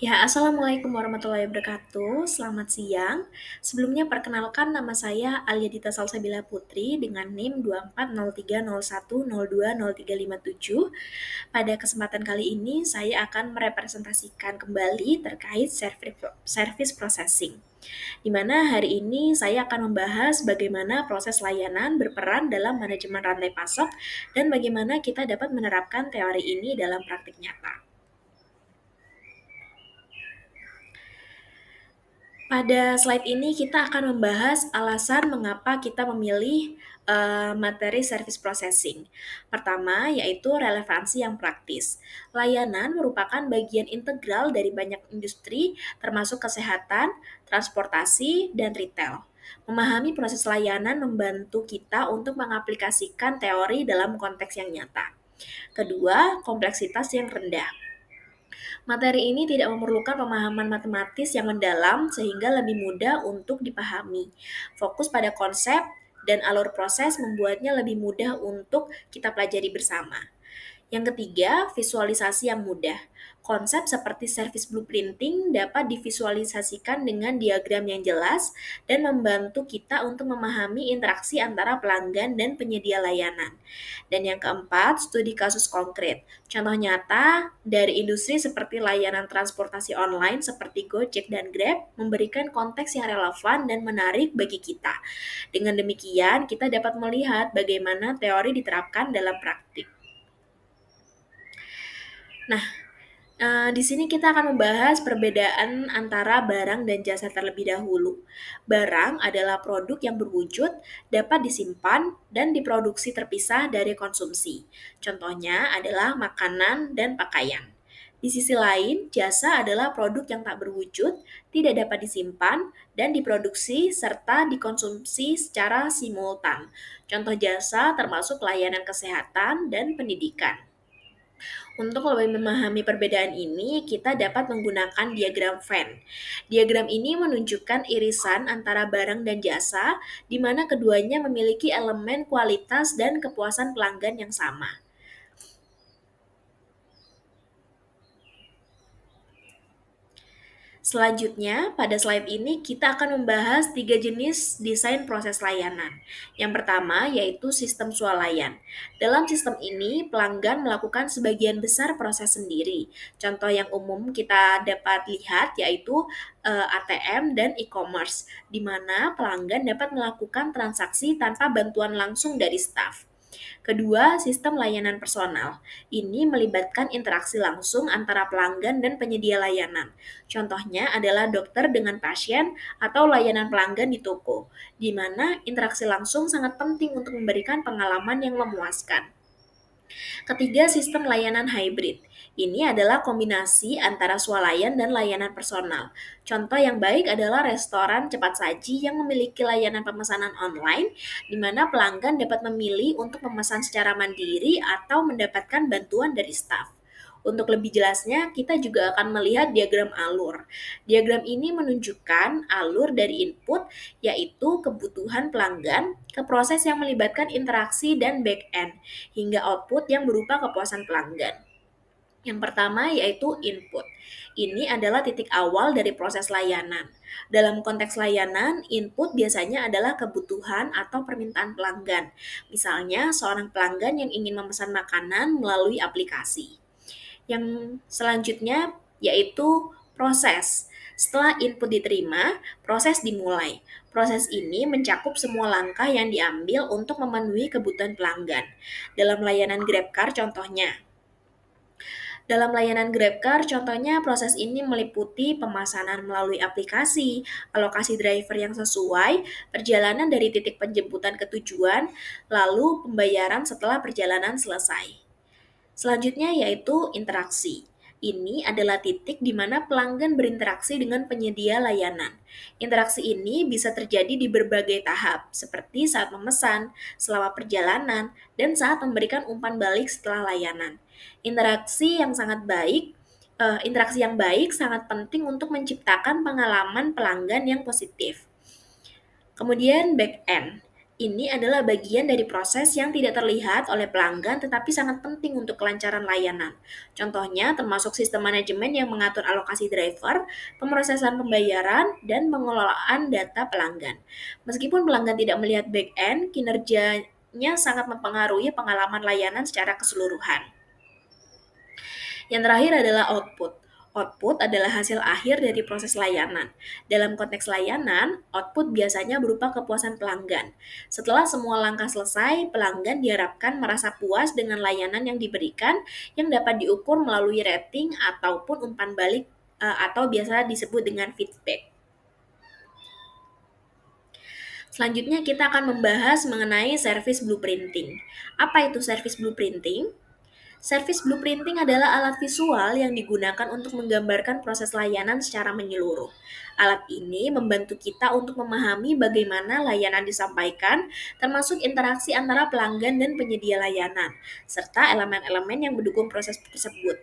Ya, Assalamualaikum warahmatullahi wabarakatuh. Selamat siang. Sebelumnya perkenalkan nama saya Alia Dita Salsabila Putri dengan NIM 2403010202357. Pada kesempatan kali ini saya akan merepresentasikan kembali terkait service processing. Di mana hari ini saya akan membahas bagaimana proses layanan berperan dalam manajemen rantai pasok dan bagaimana kita dapat menerapkan teori ini dalam praktik nyata. Pada slide ini kita akan membahas alasan mengapa kita memilih materi service processing. Pertama, yaitu relevansi yang praktis. Layanan merupakan bagian integral dari banyak industri, termasuk kesehatan, transportasi, dan retail. Memahami proses layanan membantu kita untuk mengaplikasikan teori dalam konteks yang nyata. Kedua, kompleksitas yang rendah. Materi ini tidak memerlukan pemahaman matematis yang mendalam sehingga lebih mudah untuk dipahami. Fokus pada konsep dan alur proses membuatnya lebih mudah untuk kita pelajari bersama. Yang ketiga, visualisasi yang mudah. Konsep seperti service blueprinting dapat divisualisasikan dengan diagram yang jelas dan membantu kita untuk memahami interaksi antara pelanggan dan penyedia layanan. Dan yang keempat, studi kasus konkret. Contoh nyata dari industri seperti layanan transportasi online seperti Gojek dan Grab memberikan konteks yang relevan dan menarik bagi kita. Dengan demikian, kita dapat melihat bagaimana teori diterapkan dalam praktik. Nah, di sini kita akan membahas perbedaan antara barang dan jasa terlebih dahulu. Barang adalah produk yang berwujud, dapat disimpan, dan diproduksi terpisah dari konsumsi. Contohnya adalah makanan dan pakaian. Di sisi lain, jasa adalah produk yang tak berwujud, tidak dapat disimpan, dan diproduksi serta dikonsumsi secara simultan. Contoh jasa termasuk layanan kesehatan dan pendidikan. Untuk lebih memahami perbedaan ini, kita dapat menggunakan diagram Venn. Diagram ini menunjukkan irisan antara barang dan jasa, di mana keduanya memiliki elemen kualitas dan kepuasan pelanggan yang sama. Selanjutnya, pada slide ini kita akan membahas 3 jenis desain proses layanan. Yang pertama yaitu sistem swalayan. Dalam sistem ini, pelanggan melakukan sebagian besar proses sendiri. Contoh yang umum kita dapat lihat yaitu ATM dan e-commerce, di mana pelanggan dapat melakukan transaksi tanpa bantuan langsung dari staf. Kedua, sistem layanan personal. Ini melibatkan interaksi langsung antara pelanggan dan penyedia layanan. Contohnya adalah dokter dengan pasien atau layanan pelanggan di toko, di mana interaksi langsung sangat penting untuk memberikan pengalaman yang memuaskan. Ketiga, sistem layanan hybrid. Ini adalah kombinasi antara swalayan dan layanan personal. Contoh yang baik adalah restoran cepat saji yang memiliki layanan pemesanan online, di mana pelanggan dapat memilih untuk memesan secara mandiri atau mendapatkan bantuan dari staf. Untuk lebih jelasnya, kita juga akan melihat diagram alur. Diagram ini menunjukkan alur dari input, yaitu kebutuhan pelanggan, ke proses yang melibatkan interaksi dan back-end, hingga output yang berupa kepuasan pelanggan. Yang pertama yaitu input. Ini adalah titik awal dari proses layanan. Dalam konteks layanan, input biasanya adalah kebutuhan atau permintaan pelanggan. Misalnya, seorang pelanggan yang ingin memesan makanan melalui aplikasi. Yang selanjutnya yaitu proses. Setelah input diterima, proses dimulai. Proses ini mencakup semua langkah yang diambil untuk memenuhi kebutuhan pelanggan. Dalam layanan GrabCar contohnya. Dalam layanan GrabCar, contohnya proses ini meliputi pemesanan melalui aplikasi, alokasi driver yang sesuai, perjalanan dari titik penjemputan ke tujuan, lalu pembayaran setelah perjalanan selesai. Selanjutnya yaitu interaksi. Ini adalah titik di mana pelanggan berinteraksi dengan penyedia layanan. Interaksi ini bisa terjadi di berbagai tahap, seperti saat memesan, selama perjalanan, dan saat memberikan umpan balik setelah layanan. Interaksi yang baik sangat penting untuk menciptakan pengalaman pelanggan yang positif. Kemudian back end. Ini adalah bagian dari proses yang tidak terlihat oleh pelanggan tetapi sangat penting untuk kelancaran layanan. Contohnya termasuk sistem manajemen yang mengatur alokasi driver, pemrosesan pembayaran, dan pengelolaan data pelanggan. Meskipun pelanggan tidak melihat back-end, kinerjanya sangat mempengaruhi pengalaman layanan secara keseluruhan. Yang terakhir adalah output. Output adalah hasil akhir dari proses layanan. Dalam konteks layanan, output biasanya berupa kepuasan pelanggan. Setelah semua langkah selesai, pelanggan diharapkan merasa puas dengan layanan yang diberikan yang dapat diukur melalui rating ataupun umpan balik atau biasa disebut dengan feedback. Selanjutnya kita akan membahas mengenai service blueprinting. Apa itu service blueprinting? Service blueprinting adalah alat visual yang digunakan untuk menggambarkan proses layanan secara menyeluruh. Alat ini membantu kita untuk memahami bagaimana layanan disampaikan, termasuk interaksi antara pelanggan dan penyedia layanan, serta elemen-elemen yang mendukung proses tersebut.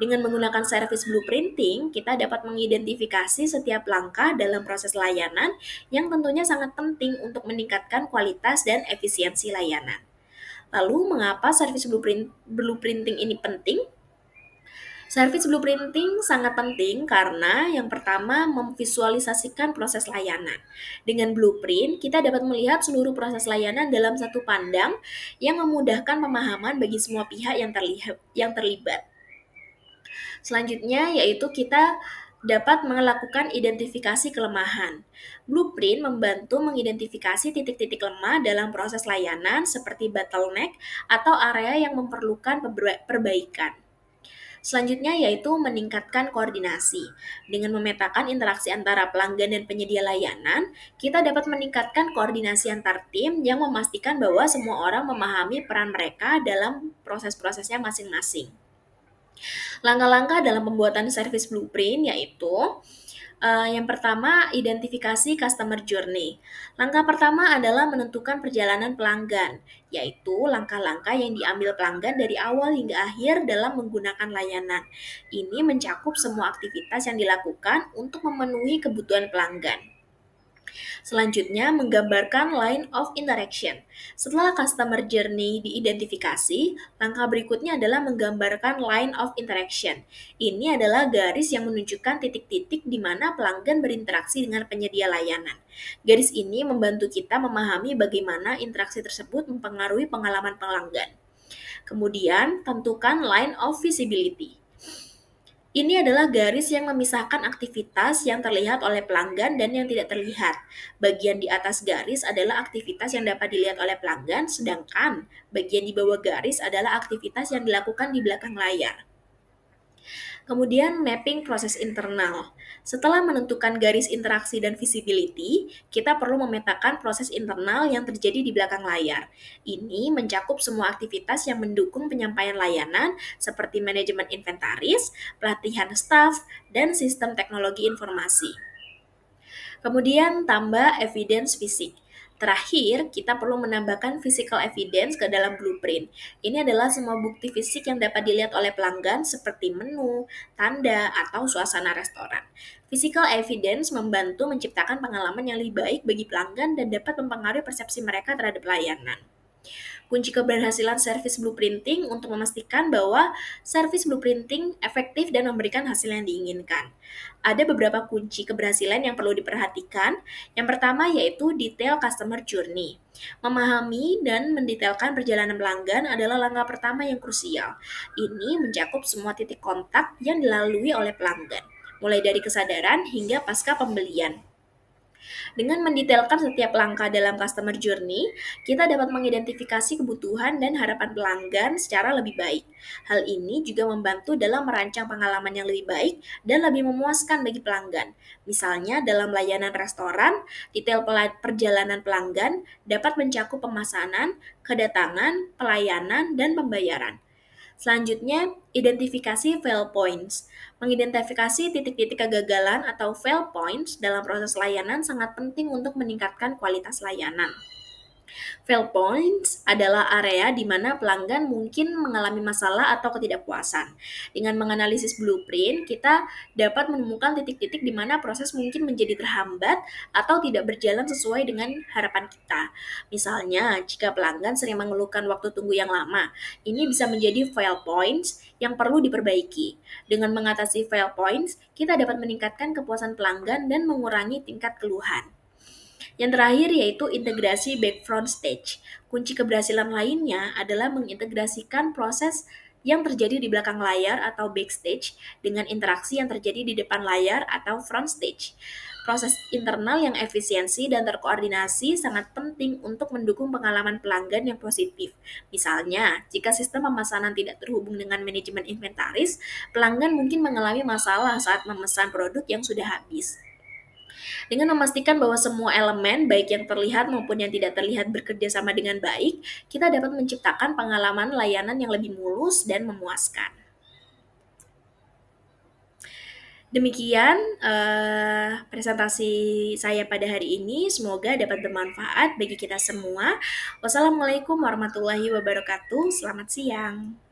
Dengan menggunakan service blueprinting, kita dapat mengidentifikasi setiap langkah dalam proses layanan yang tentunya sangat penting untuk meningkatkan kualitas dan efisiensi layanan. Lalu, mengapa service blueprinting ini penting? Service blueprinting sangat penting karena yang pertama memvisualisasikan proses layanan. Dengan blueprint, kita dapat melihat seluruh proses layanan dalam satu pandang yang memudahkan pemahaman bagi semua pihak yang terlibat. Selanjutnya yaitu kita dapat melakukan identifikasi kelemahan. Blueprint membantu mengidentifikasi titik-titik lemah dalam proses layanan seperti bottleneck atau area yang memerlukan perbaikan. Selanjutnya yaitu meningkatkan koordinasi. Dengan memetakan interaksi antara pelanggan dan penyedia layanan, kita dapat meningkatkan koordinasi antar tim yang memastikan bahwa semua orang memahami peran mereka dalam proses-prosesnya masing-masing. Langkah-langkah dalam pembuatan service blueprint yaitu yang pertama, identifikasi customer journey. Langkah pertama adalah menentukan perjalanan pelanggan, yaitu langkah-langkah yang diambil pelanggan dari awal hingga akhir dalam menggunakan layanan. Ini mencakup semua aktivitas yang dilakukan untuk memenuhi kebutuhan pelanggan. Selanjutnya, menggambarkan line of interaction. Setelah customer journey diidentifikasi, langkah berikutnya adalah menggambarkan line of interaction. Ini adalah garis yang menunjukkan titik-titik di mana pelanggan berinteraksi dengan penyedia layanan. Garis ini membantu kita memahami bagaimana interaksi tersebut mempengaruhi pengalaman pelanggan. Kemudian, tentukan line of visibility. Ini adalah garis yang memisahkan aktivitas yang terlihat oleh pelanggan dan yang tidak terlihat. Bagian di atas garis adalah aktivitas yang dapat dilihat oleh pelanggan, sedangkan bagian di bawah garis adalah aktivitas yang dilakukan di belakang layar. Kemudian mapping proses internal. Setelah menentukan garis interaksi dan visibility, kita perlu memetakan proses internal yang terjadi di belakang layar. Ini mencakup semua aktivitas yang mendukung penyampaian layanan seperti manajemen inventaris, pelatihan staf, dan sistem teknologi informasi. Kemudian tambah evidence fisik. Terakhir, kita perlu menambahkan physical evidence ke dalam blueprint. Ini adalah semua bukti fisik yang dapat dilihat oleh pelanggan seperti menu, tanda, atau suasana restoran. Physical evidence membantu menciptakan pengalaman yang lebih baik bagi pelanggan dan dapat mempengaruhi persepsi mereka terhadap layanan. Kunci keberhasilan service blueprinting untuk memastikan bahwa service blueprinting efektif dan memberikan hasil yang diinginkan. Ada beberapa kunci keberhasilan yang perlu diperhatikan. Yang pertama yaitu detail customer journey. Memahami dan mendetailkan perjalanan pelanggan adalah langkah pertama yang krusial. Ini mencakup semua titik kontak yang dilalui oleh pelanggan, mulai dari kesadaran hingga pasca pembelian. Dengan mendetailkan setiap langkah dalam customer journey, kita dapat mengidentifikasi kebutuhan dan harapan pelanggan secara lebih baik. Hal ini juga membantu dalam merancang pengalaman yang lebih baik dan lebih memuaskan bagi pelanggan. Misalnya dalam layanan restoran, detail perjalanan pelanggan dapat mencakup pemesanan, kedatangan, pelayanan, dan pembayaran. Selanjutnya, identifikasi fail points. Mengidentifikasi titik-titik kegagalan atau fail points dalam proses layanan sangat penting untuk meningkatkan kualitas layanan. Fail points adalah area di mana pelanggan mungkin mengalami masalah atau ketidakpuasan. Dengan menganalisis blueprint, kita dapat menemukan titik-titik di mana proses mungkin menjadi terhambat atau tidak berjalan sesuai dengan harapan kita. Misalnya, jika pelanggan sering mengeluhkan waktu tunggu yang lama, ini bisa menjadi fail points yang perlu diperbaiki. Dengan mengatasi fail points, kita dapat meningkatkan kepuasan pelanggan dan mengurangi tingkat keluhan. Yang terakhir yaitu integrasi back front stage. Kunci keberhasilan lainnya adalah mengintegrasikan proses yang terjadi di belakang layar atau backstage dengan interaksi yang terjadi di depan layar atau front stage. Proses internal yang efisiensi dan terkoordinasi sangat penting untuk mendukung pengalaman pelanggan yang positif. Misalnya, jika sistem pemesanan tidak terhubung dengan manajemen inventaris, pelanggan mungkin mengalami masalah saat memesan produk yang sudah habis. Dengan memastikan bahwa semua elemen, baik yang terlihat maupun yang tidak terlihat bekerja sama dengan baik, kita dapat menciptakan pengalaman layanan yang lebih mulus dan memuaskan. Demikian presentasi saya pada hari ini. Semoga dapat bermanfaat bagi kita semua. Wassalamualaikum warahmatullahi wabarakatuh. Selamat siang.